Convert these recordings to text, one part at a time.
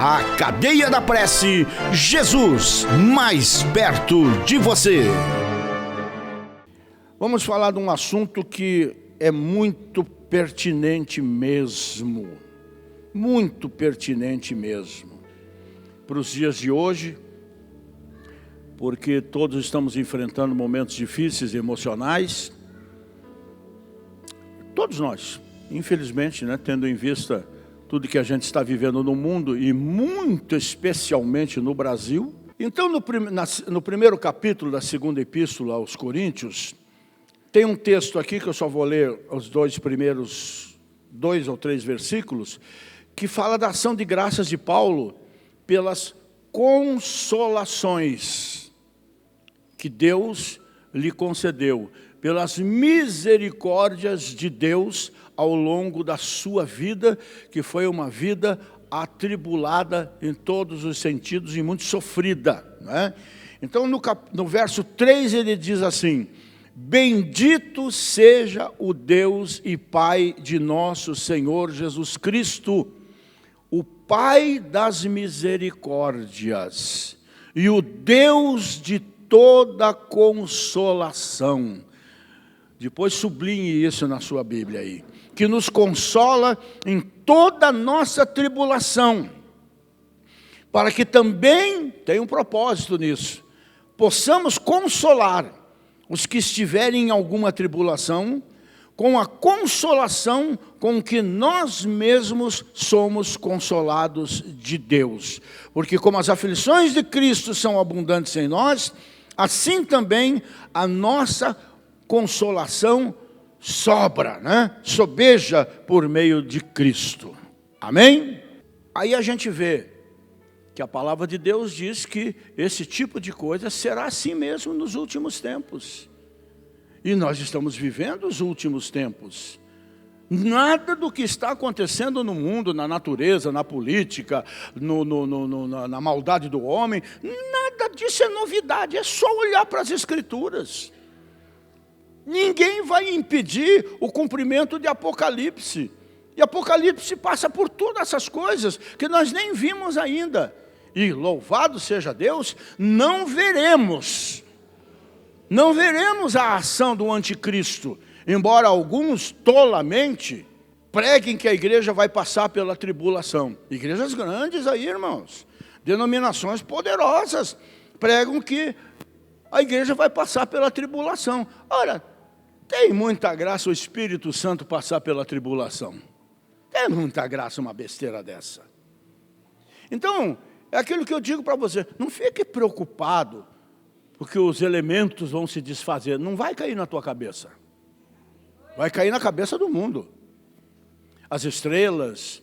A Cadeia da Prece, Jesus mais perto de você. Vamos falar de um assunto que é muito pertinente mesmo. Muito pertinente mesmo. Para os dias de hoje, porque todos estamos enfrentando momentos difíceis e emocionais. Todos nós, infelizmente, tendo em vista tudo que a gente está vivendo no mundo e muito especialmente no Brasil. Então, no primeiro capítulo da segunda epístola aos Coríntios, tem um texto aqui que eu só vou ler os primeiros 2 ou 3 versículos, que fala da ação de graças de Paulo pelas consolações que Deus lhe concedeu, pelas misericórdias de Deus ao longo da sua vida, que foi uma vida atribulada em todos os sentidos e muito sofrida, né? Então, no verso 3, ele diz assim: bendito seja o Deus e Pai de nosso Senhor Jesus Cristo, o Pai das misericórdias e o Deus de toda consolação. Depois sublinhe isso na sua Bíblia aí. Que nos consola em toda a nossa tribulação, para que também, tem um propósito nisso, possamos consolar os que estiverem em alguma tribulação, com a consolação com que nós mesmos somos consolados de Deus. Porque como as aflições de Cristo são abundantes em nós, assim também a nossa consolação sobra, sobeja por meio de Cristo. Amém? Aí a gente vê que a palavra de Deus diz que esse tipo de coisa será assim mesmo nos últimos tempos. E nós estamos vivendo os últimos tempos. Nada do que está acontecendo no mundo, na natureza, na política, na maldade do homem, nada disso é novidade, é só olhar para as Escrituras. Ninguém vai impedir o cumprimento de Apocalipse. E Apocalipse passa por todas essas coisas que nós nem vimos ainda. E louvado seja Deus, não veremos a ação do anticristo. Embora alguns tolamente preguem que a igreja vai passar pela tribulação. Igrejas grandes aí, irmãos, denominações poderosas, pregam que a igreja vai passar pela tribulação. Ora, tem muita graça o Espírito Santo passar pela tribulação. Tem muita graça uma besteira dessa. Então, é aquilo que eu digo para você. Não fique preocupado, porque os elementos vão se desfazer. Não vai cair na tua cabeça. Vai cair na cabeça do mundo. As estrelas,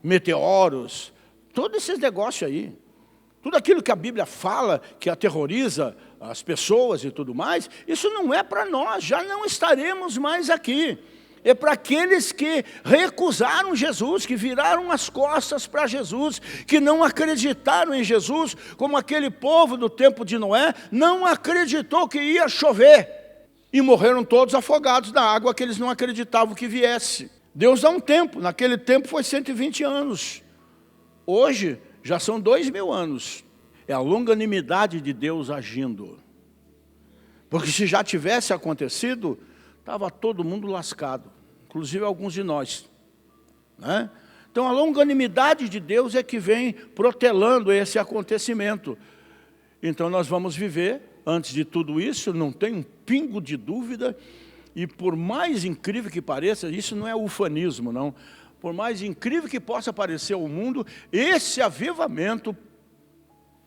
meteoros, todos esses negócios aí. Tudo aquilo que a Bíblia fala, que aterroriza as pessoas e tudo mais, isso não é para nós, já não estaremos mais aqui. É para aqueles que recusaram Jesus, que viraram as costas para Jesus, que não acreditaram em Jesus, como aquele povo do tempo de Noé, não acreditou que ia chover. E morreram todos afogados na água que eles não acreditavam que viesse. Deus dá um tempo, naquele tempo foi 120 anos. Hoje já são 2000 anos. É a longanimidade de Deus agindo. Porque se já tivesse acontecido, estava todo mundo lascado, inclusive alguns de nós, Então a longanimidade de Deus é que vem protelando esse acontecimento. Então nós vamos viver, antes de tudo isso, não tem um pingo de dúvida, e por mais incrível que pareça, isso não é ufanismo, não. Por mais incrível que possa parecer ao mundo, esse avivamento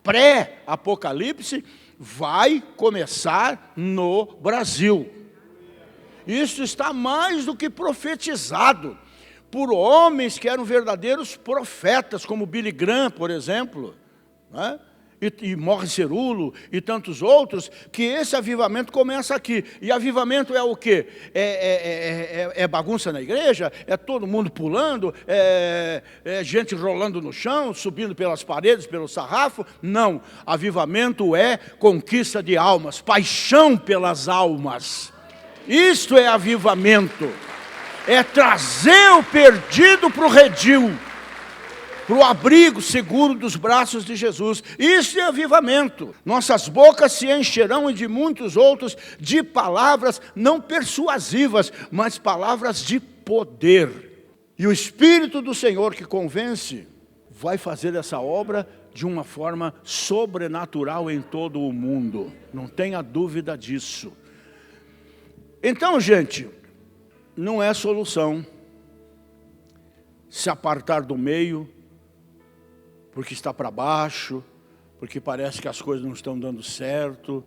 pré-apocalipse vai começar no Brasil. Isso está mais do que profetizado por homens que eram verdadeiros profetas, como Billy Graham, por exemplo, e Morris Cerullo e tantos outros, que esse avivamento começa aqui. E avivamento é o quê? É bagunça na igreja? É todo mundo pulando? É gente rolando no chão, subindo pelas paredes, pelo sarrafo? Não. Avivamento é conquista de almas, paixão pelas almas. Isto é avivamento. É trazer o perdido para o redil. para o abrigo seguro dos braços de Jesus. Isso é avivamento. Nossas bocas se encherão e de muitos outros de palavras não persuasivas, mas palavras de poder. E o Espírito do Senhor que convence vai fazer essa obra de uma forma sobrenatural em todo o mundo. Não tenha dúvida disso. Então, gente, não é solução se apartar do meio, porque está para baixo, porque parece que as coisas não estão dando certo.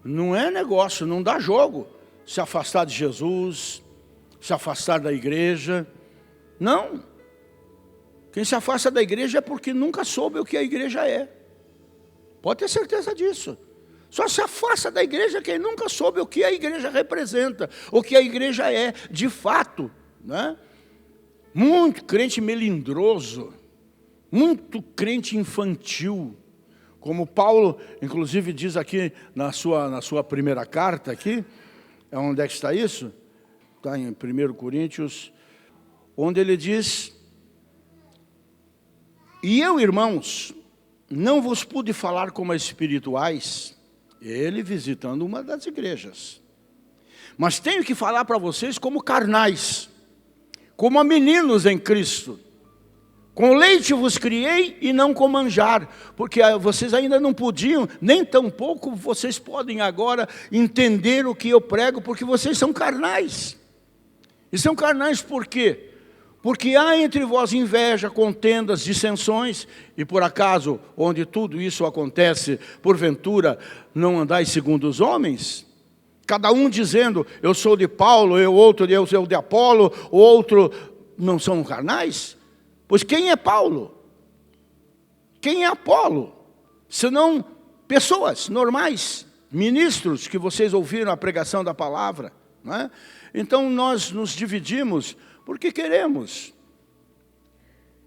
Não é negócio, não dá jogo se afastar de Jesus, se afastar da igreja. Não. Quem se afasta da igreja é porque nunca soube o que a igreja é. Pode ter certeza disso. Só se afasta da igreja quem nunca soube o que a igreja representa, o que a igreja é, de fato, né? Muito crente melindroso, muito crente infantil, como Paulo, inclusive, diz aqui na sua primeira carta, aqui, onde é que está isso? Está em 1 Coríntios, onde ele diz: e eu, irmãos, não vos pude falar como a espirituais, ele visitando uma das igrejas, mas tenho que falar para vocês como carnais, como a meninos em Cristo. Com leite vos criei e não com manjar, porque vocês ainda não podiam, nem tampouco vocês podem agora entender o que eu prego, porque vocês são carnais. E são carnais por quê? Porque há entre vós inveja, contendas, dissensões, e por acaso, onde tudo isso acontece, porventura, não andais segundo os homens? Cada um dizendo, eu sou de Paulo, eu sou de Apolo, o outro, não são carnais? Pois quem é Paulo? Quem é Apolo? Senão pessoas normais, ministros que vocês ouviram a pregação da palavra, não é? Então nós nos dividimos porque queremos.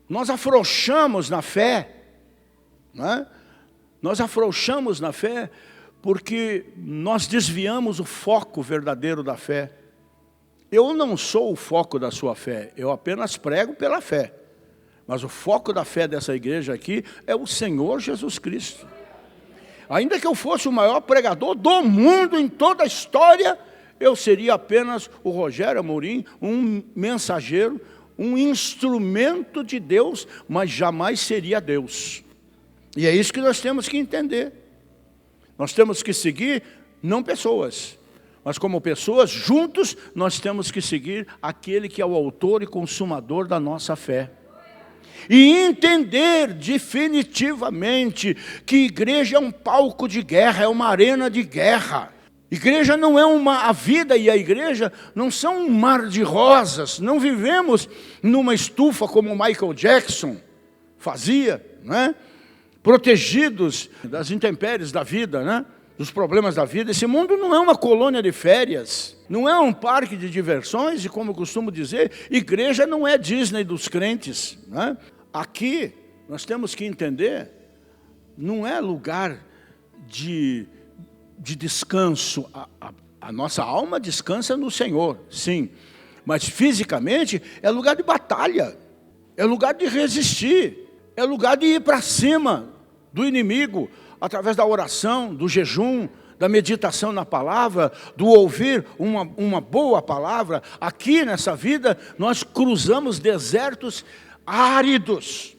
Nós afrouxamos na fé, não é? Nós afrouxamos na fé porque nós desviamos o foco verdadeiro da fé. Eu não sou o foco da sua fé, eu apenas prego pela fé. Mas o foco da fé dessa igreja aqui é o Senhor Jesus Cristo. Ainda que eu fosse o maior pregador do mundo em toda a história, eu seria apenas o Rogério Amorim, um mensageiro, um instrumento de Deus, mas jamais seria Deus. E é isso que nós temos que entender. Nós temos que seguir, não pessoas, mas como pessoas, juntos, nós temos que seguir aquele que é o autor e consumador da nossa fé. E entender definitivamente que igreja é um palco de guerra, é uma arena de guerra. Igreja não é a vida e a igreja não são um mar de rosas. Não vivemos numa estufa como Michael Jackson fazia, né? Protegidos das intempéries da vida, né? Dos problemas da vida. Esse mundo não é uma colônia de férias, não é um parque de diversões, e como eu costumo dizer, igreja não é Disney dos crentes, né? Aqui nós temos que entender, não é lugar de descanso. A nossa alma descansa no Senhor, sim, mas fisicamente é lugar de batalha, é lugar de resistir, é lugar de ir para cima do inimigo, através da oração, do jejum, da meditação na palavra, do ouvir uma boa palavra. Aqui nessa vida nós cruzamos desertos áridos,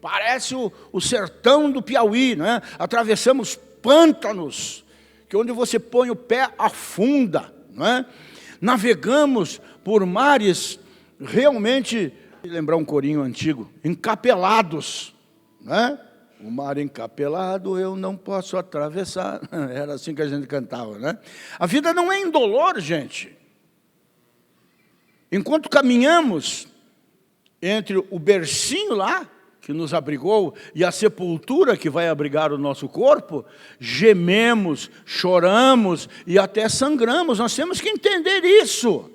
parece o sertão do Piauí, né? Atravessamos pântanos, que onde você põe o pé afunda, não é? Navegamos por mares realmente, lembrar um corinho antigo, encapelados, não é? O mar encapelado eu não posso atravessar. Era assim que a gente cantava, né? A vida não é indolor, gente. Enquanto caminhamos entre o bercinho lá, que nos abrigou, e a sepultura que vai abrigar o nosso corpo, gememos, choramos e até sangramos. Nós temos que entender isso.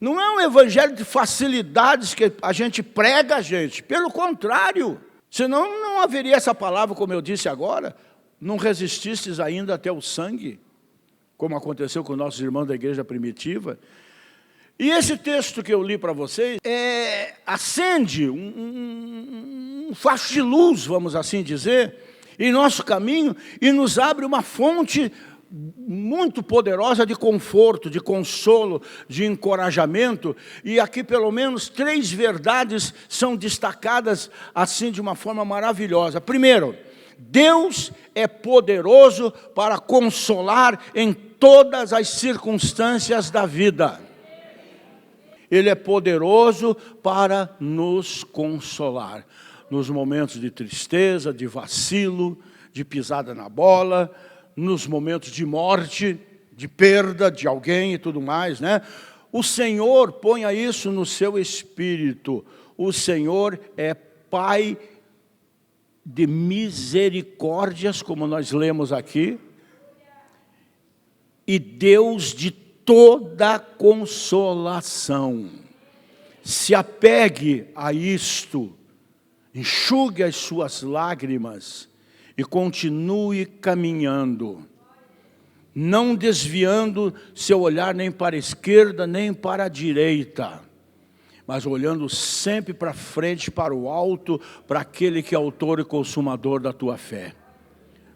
Não é um evangelho de facilidades que a gente prega, gente. Pelo contrário. Senão não haveria essa palavra, como eu disse agora. Não resististes ainda até o sangue, como aconteceu com nossos irmãos da igreja primitiva. E esse texto que eu li para vocês acende um facho de luz, vamos assim dizer, em nosso caminho e nos abre uma fonte muito poderosa de conforto, de consolo, de encorajamento. E aqui pelo menos 3 verdades são destacadas assim de uma forma maravilhosa. Primeiro, Deus é poderoso para consolar em todas as circunstâncias da vida. Ele é poderoso para nos consolar. Nos momentos de tristeza, de vacilo, de pisada na bola, nos momentos de morte, de perda de alguém e tudo mais, né? O Senhor, ponha isso no seu espírito. O Senhor é Pai de misericórdias, como nós lemos aqui, e Deus de toda consolação. Se apegue a isto, enxugue as suas lágrimas e continue caminhando, não desviando seu olhar nem para a esquerda nem para a direita, mas olhando sempre para frente, para o alto, para aquele que é autor e consumador da tua fé.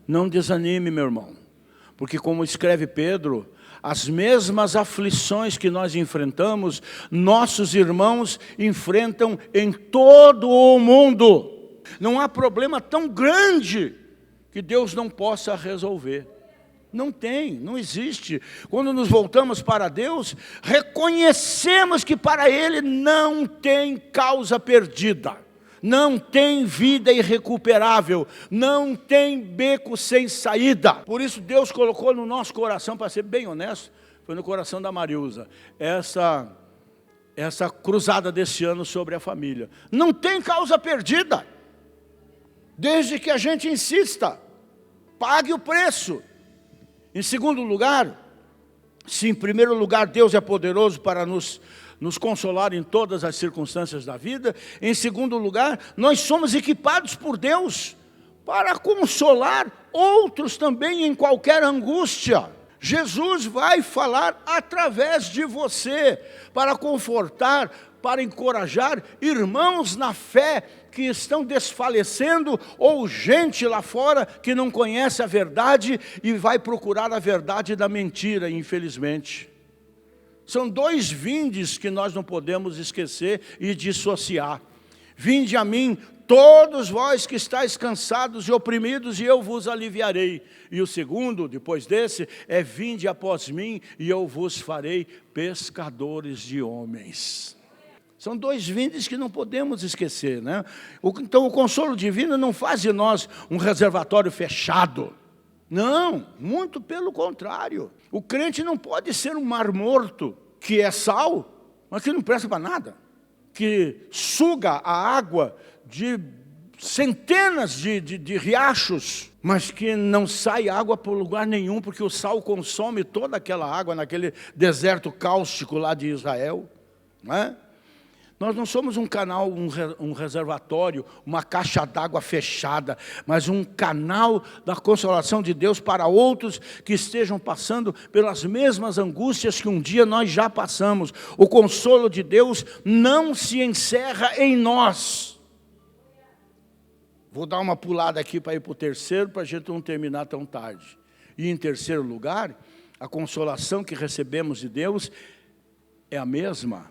Não desanime, meu irmão, porque como escreve Pedro, as mesmas aflições que nós enfrentamos, nossos irmãos enfrentam em todo o mundo. Não há problema tão grande que Deus não possa resolver. Não tem, não existe. Quando nos voltamos para Deus, reconhecemos que para Ele não tem causa perdida, não tem vida irrecuperável, não tem beco sem saída. Por isso Deus colocou no nosso coração, para ser bem honesto, foi no coração da Marilza, essa cruzada desse ano sobre a família. Não tem causa perdida, desde que a gente insista, pague o preço. Em segundo lugar, se em primeiro lugar Deus é poderoso para nos consolar em todas as circunstâncias da vida, em segundo lugar, nós somos equipados por Deus para consolar outros também em qualquer angústia. Jesus vai falar através de você para confortar, para encorajar irmãos na fé que estão desfalecendo, ou gente lá fora que não conhece a verdade e vai procurar a verdade da mentira, infelizmente. São 2 vindes que nós não podemos esquecer e dissociar. Vinde a mim, todos vós que estáis cansados e oprimidos, e eu vos aliviarei. E o segundo, depois desse, é vinde após mim, e eu vos farei pescadores de homens. São 2 vindes que não podemos esquecer, né? Então o consolo divino não faz de nós um reservatório fechado. Não, muito pelo contrário. O crente não pode ser um mar morto, que é sal, mas que não presta para nada, que suga a água de centenas de riachos, mas que não sai água por lugar nenhum, porque o sal consome toda aquela água naquele deserto cáustico lá de Israel, não é? Nós não somos um canal, um reservatório, uma caixa d'água fechada, mas um canal da consolação de Deus para outros que estejam passando pelas mesmas angústias que um dia nós já passamos. O consolo de Deus não se encerra em nós. Vou dar uma pulada aqui para ir para o terceiro, para a gente não terminar tão tarde. E em terceiro lugar, a consolação que recebemos de Deus é a mesma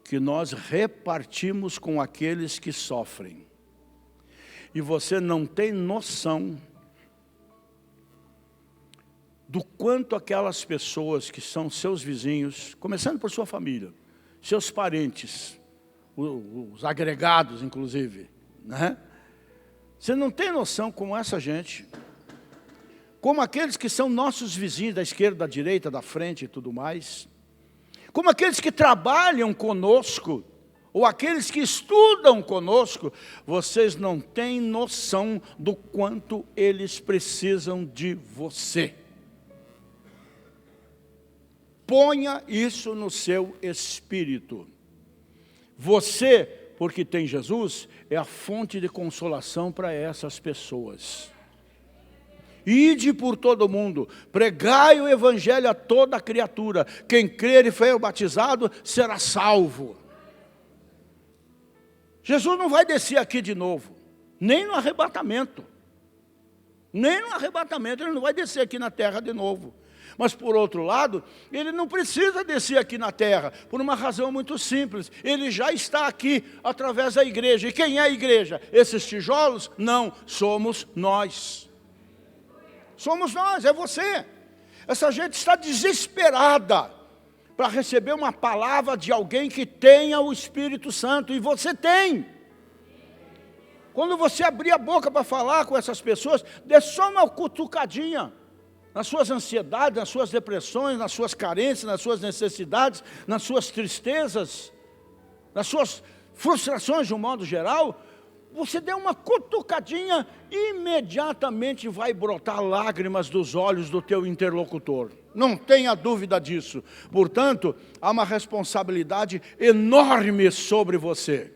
que nós repartimos com aqueles que sofrem. E você não tem noção do quanto aquelas pessoas que são seus vizinhos, começando por sua família, seus parentes, os agregados inclusive, né? Você não tem noção como essa gente, como aqueles que são nossos vizinhos da esquerda, da direita, da frente e tudo mais, como aqueles que trabalham conosco, ou aqueles que estudam conosco, vocês não têm noção do quanto eles precisam de você. Ponha isso no seu espírito. Você, porque tem Jesus, é a fonte de consolação para essas pessoas. ide por todo o mundo, pregai o evangelho a toda criatura. Quem crer e for batizado será salvo. Jesus não vai descer aqui de novo, nem no arrebatamento. Nem no arrebatamento, ele não vai descer aqui na terra de novo. Mas, por outro lado, ele não precisa descer aqui na terra, por uma razão muito simples. Ele já está aqui através da igreja. E quem é a igreja? Esses tijolos? Não, somos nós. Somos nós, é você. Essa gente está desesperada para receber uma palavra de alguém que tenha o Espírito Santo. E você tem. Quando você abrir a boca para falar com essas pessoas, dê só uma cutucadinha. Nas suas ansiedades, nas suas depressões, nas suas carências, nas suas necessidades, nas suas tristezas, nas suas frustrações de um modo geral, você der uma cutucadinha, imediatamente vai brotar lágrimas dos olhos do teu interlocutor. Não tenha dúvida disso. Portanto, há uma responsabilidade enorme sobre você.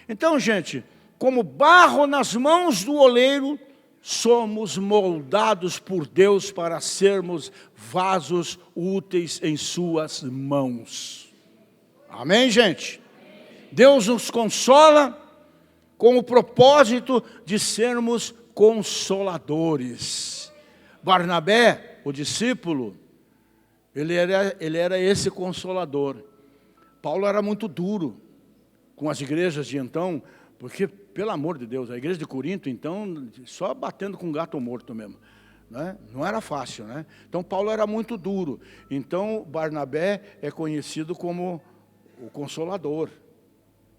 Então, gente, como barro nas mãos do oleiro, somos moldados por Deus para sermos vasos úteis em suas mãos. Amém, gente? Deus nos consola com o propósito de sermos consoladores. Barnabé, o discípulo, ele era esse consolador. Paulo era muito duro com as igrejas de então, porque, pelo amor de Deus, a igreja de Corinto, então, só batendo com gato morto mesmo. Né? Não era fácil, né? Então, Paulo era muito duro. Então, Barnabé é conhecido como o Consolador.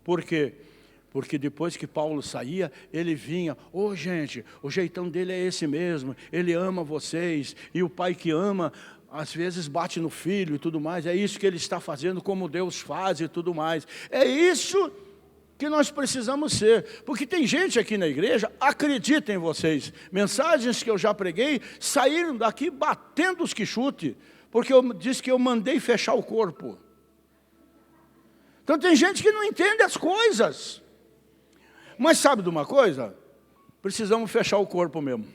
Por quê? Porque depois que Paulo saía, ele vinha, gente, o jeitão dele é esse mesmo, ele ama vocês, e o pai que ama, às vezes bate no filho e tudo mais, é isso que ele está fazendo, como Deus faz e tudo mais. É isso que nós precisamos ser, porque tem gente aqui na igreja, acreditem vocês, mensagens que eu já preguei, saíram daqui batendo os quichute, porque eu disse que eu mandei fechar o corpo. Então tem gente que não entende as coisas, mas sabe de uma coisa? Precisamos fechar o corpo mesmo,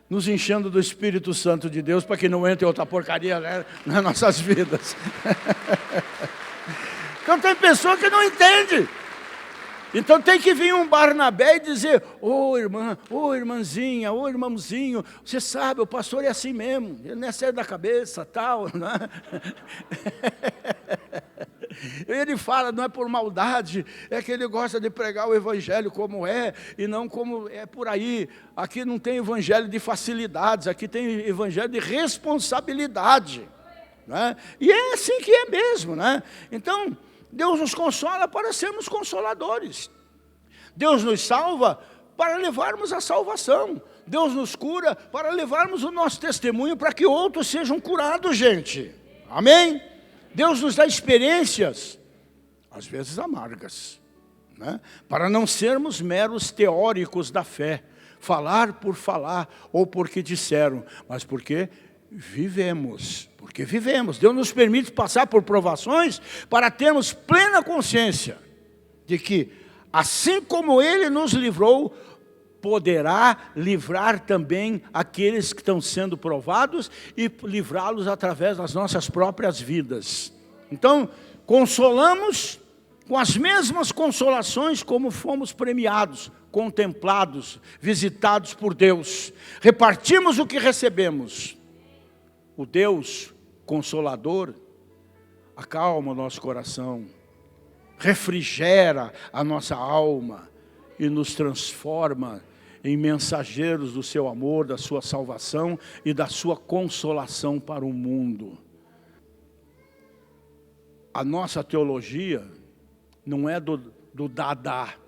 nos enchendo do Espírito Santo de Deus, para que não entre outra porcaria, né, nas nossas vidas. Então tem pessoa que não entende. Então tem que vir um Barnabé e dizer, irmã, irmãzinha, irmãozinho, você sabe, o pastor é assim mesmo, ele não é sério da cabeça, tal, né? Ele fala, não é por maldade, é que ele gosta de pregar o evangelho como é, e não como é por aí. Aqui não tem evangelho de facilidades, aqui tem evangelho de responsabilidade, né? E é assim que é mesmo, né? Então, Deus nos consola para sermos consoladores. Deus nos salva para levarmos a salvação. Deus nos cura para levarmos o nosso testemunho para que outros sejam curados, gente. Amém? Deus nos dá experiências, às vezes amargas, né? Para não sermos meros teóricos da fé. Falar por falar ou porque disseram, mas porque vivemos. Porque vivemos. Deus nos permite passar por provações para termos plena consciência de que, assim como Ele nos livrou, poderá livrar também aqueles que estão sendo provados e livrá-los através das nossas próprias vidas. Então, consolamos com as mesmas consolações como fomos premiados, contemplados, visitados por Deus. Repartimos o que recebemos. O Deus Consolador acalma o nosso coração, refrigera a nossa alma e nos transforma em mensageiros do seu amor, da sua salvação e da sua consolação para o mundo. A nossa teologia não é do dar,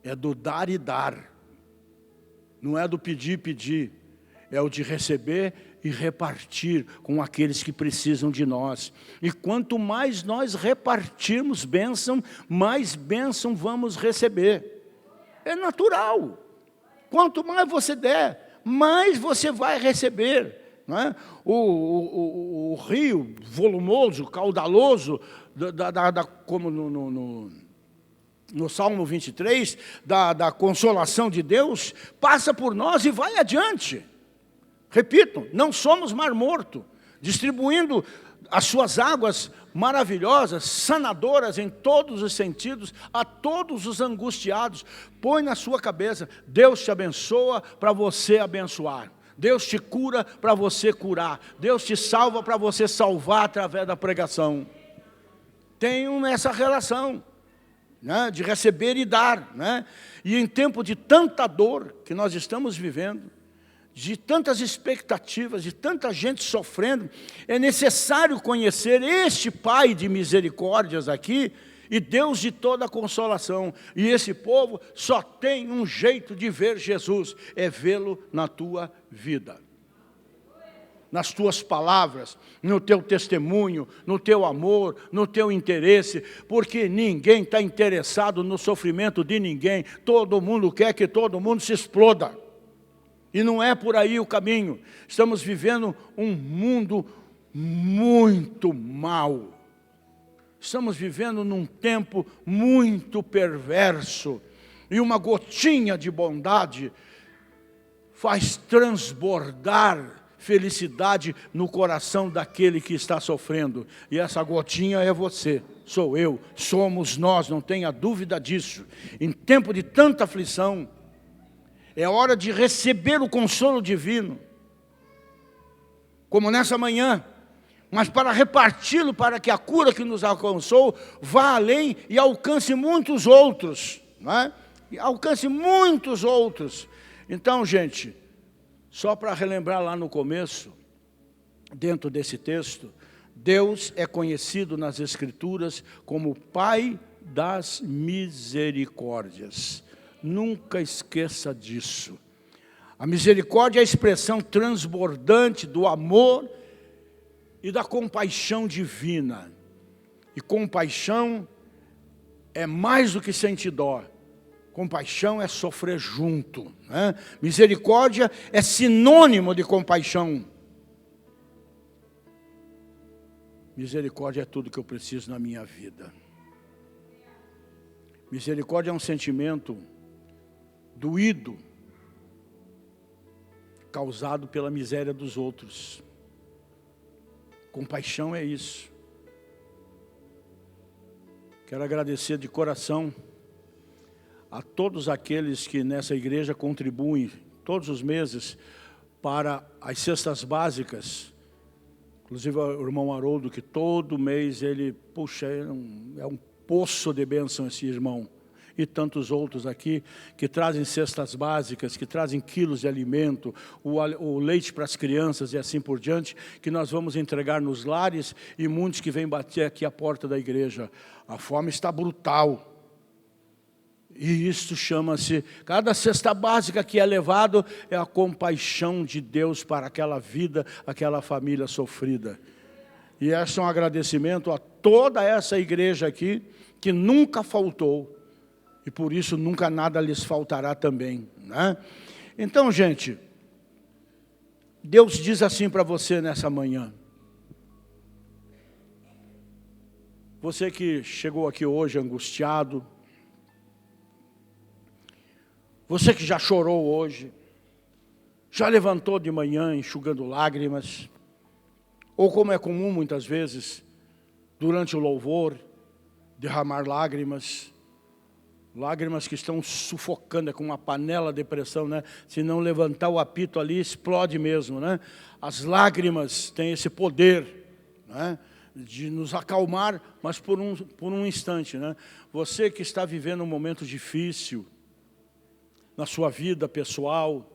é do dar e dar. Não é do pedir, é o de receber e repartir com aqueles que precisam de nós. E quanto mais nós repartirmos bênção, mais bênção vamos receber. É natural. Quanto mais você der, mais você vai receber. Não é? O rio volumoso, caudaloso, como no Salmo 23, da consolação de Deus, passa por nós e vai adiante. Repito, não somos mar morto, distribuindo as suas águas maravilhosas, sanadoras em todos os sentidos, a todos os angustiados. Põe na sua cabeça, Deus te abençoa para você abençoar. Deus te cura para você curar. Deus te salva para você salvar através da pregação. Tenham essa relação, né, de receber e dar, né? E em tempo de tanta dor que nós estamos vivendo, de tantas expectativas, de tanta gente sofrendo, é necessário conhecer este Pai de misericórdias aqui, e Deus de toda consolação. E esse povo só tem um jeito de ver Jesus, é vê-lo na tua vida, nas tuas palavras, no teu testemunho, no teu amor, no teu interesse, porque ninguém está interessado no sofrimento de ninguém. Todo mundo quer que todo mundo se exploda, e não é por aí o caminho. Estamos vivendo um mundo muito mau. Estamos vivendo num tempo muito perverso, e uma gotinha de bondade faz transbordar felicidade no coração daquele que está sofrendo. E essa gotinha é você, sou eu, somos nós, não tenha dúvida disso. Em tempo de tanta aflição, é hora de receber o consolo divino, como nessa manhã, mas para reparti-lo, para que a cura que nos alcançou vá além e alcance muitos outros, não é? E alcance muitos outros. Então, gente, só para relembrar lá no começo, dentro desse texto, Deus é conhecido nas Escrituras como o Pai das misericórdias. Nunca esqueça disso. A misericórdia é a expressão transbordante do amor e da compaixão divina. E compaixão é mais do que sentir dó. Compaixão é sofrer junto, né? Misericórdia é sinônimo de compaixão. Misericórdia é tudo que eu preciso na minha vida. Misericórdia é um sentimento doído, causado pela miséria dos outros. Compaixão é isso. Quero agradecer de coração a todos aqueles que nessa igreja contribuem todos os meses para as cestas básicas. Inclusive o irmão Haroldo, que todo mês ele, puxa, é um poço de bênção esse irmão. E tantos outros aqui que trazem cestas básicas, que trazem quilos de alimento, o leite para as crianças e assim por diante, que nós vamos entregar nos lares, e muitos que vêm bater aqui a porta da igreja. A fome está brutal. E isso chama-se, cada cesta básica que é levado é a compaixão de Deus para aquela vida, aquela família sofrida. E esse é um agradecimento a toda essa igreja aqui, que nunca faltou. E por isso nunca nada lhes faltará também, né? Então, gente, Deus diz assim para você nessa manhã. Você que chegou aqui hoje angustiado, você que já chorou hoje, já levantou de manhã enxugando lágrimas, ou como é comum muitas vezes, durante o louvor, derramar lágrimas que estão sufocando, é como uma panela de pressão, né? Se não levantar o apito ali, explode mesmo, né? As lágrimas têm esse poder, né, de nos acalmar, mas por um instante, né? Você que está vivendo um momento difícil, na sua vida pessoal,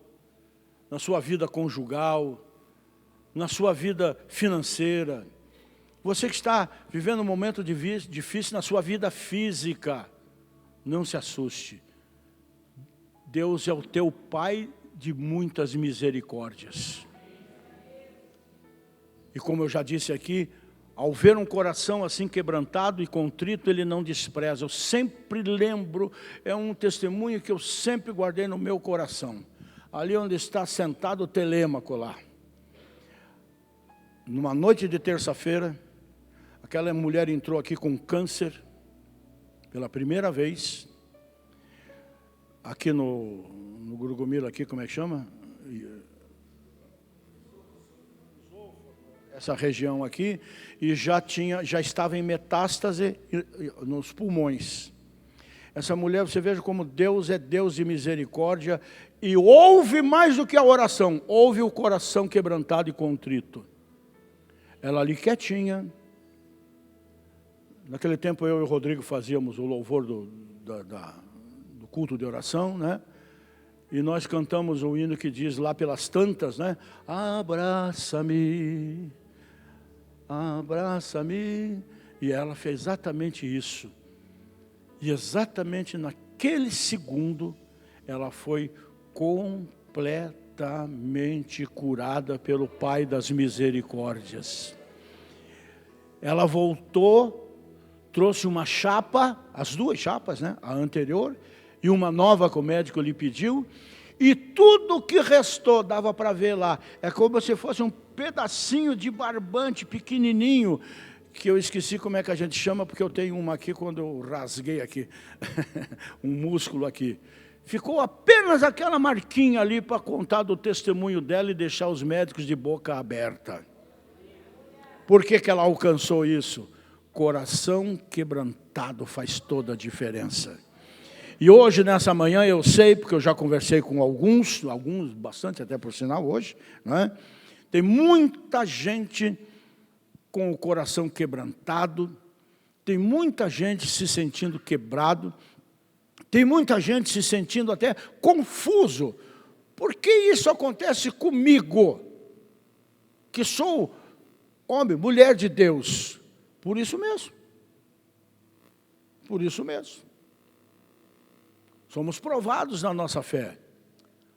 na sua vida conjugal, na sua vida financeira, você que está vivendo um momento difícil na sua vida física, não se assuste. Deus é o teu Pai de muitas misericórdias. E como eu já disse aqui, ao ver um coração assim quebrantado e contrito, Ele não despreza. Eu sempre lembro, é um testemunho que eu sempre guardei no meu coração. Ali onde está sentado o Telêmaco lá. Numa noite de terça-feira, aquela mulher entrou aqui com câncer, pela primeira vez, aqui no Gurugumila, aqui, como é que chama? Essa região aqui, e já estava em metástase nos pulmões. Essa mulher, você veja como Deus é Deus de misericórdia, e ouve mais do que a oração, ouve o coração quebrantado e contrito. Ela ali quietinha. Naquele tempo eu e o Rodrigo fazíamos o louvor do culto de oração, né? E nós cantamos o hino que diz lá pelas tantas, né? Abraça-me, abraça-me. E ela fez exatamente isso. E exatamente naquele segundo, ela foi completamente curada pelo Pai das misericórdias. Ela voltou, trouxe uma chapa, as duas chapas, né? A anterior, e uma nova que o médico lhe pediu, e tudo que restou, dava para ver lá, é como se fosse um pedacinho de barbante pequenininho, que eu esqueci como é que a gente chama, porque eu tenho uma aqui quando eu rasguei aqui, um músculo aqui. Ficou apenas aquela marquinha ali para contar do testemunho dela e deixar os médicos de boca aberta. Por que ela alcançou isso? Coração quebrantado faz toda a diferença. E hoje, nessa manhã, eu sei, porque eu já conversei com alguns, bastante até por sinal hoje, né? Tem muita gente com o coração quebrantado, tem muita gente se sentindo quebrado, tem muita gente se sentindo até confuso. Por que isso acontece comigo, que sou homem, mulher de Deus? Por isso mesmo. Por isso mesmo. Somos provados na nossa fé.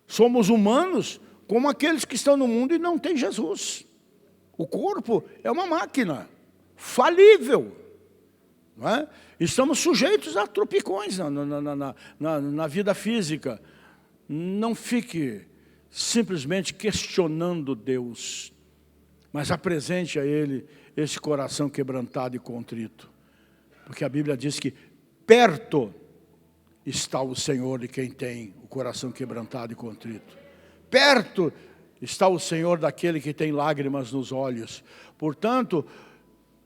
Somos humanos como aqueles que estão no mundo e não têm Jesus. O corpo é uma máquina falível. Não é? Estamos sujeitos a tropicões na vida física. Não fique simplesmente questionando Deus, mas apresente a Ele esse coração quebrantado e contrito. Porque a Bíblia diz que perto está o Senhor de quem tem o coração quebrantado e contrito. Perto está o Senhor daquele que tem lágrimas nos olhos. Portanto,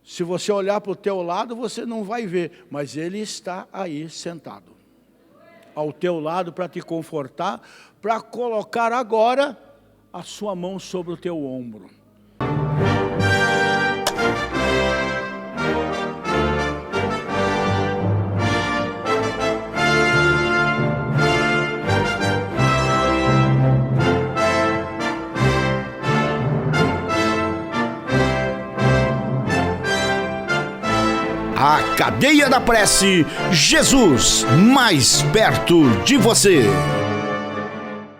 se você olhar para o teu lado, você não vai ver, mas Ele está aí sentado, ao teu lado para te confortar, para colocar agora a sua mão sobre o teu ombro. A Cadeia da Prece, Jesus mais perto de você.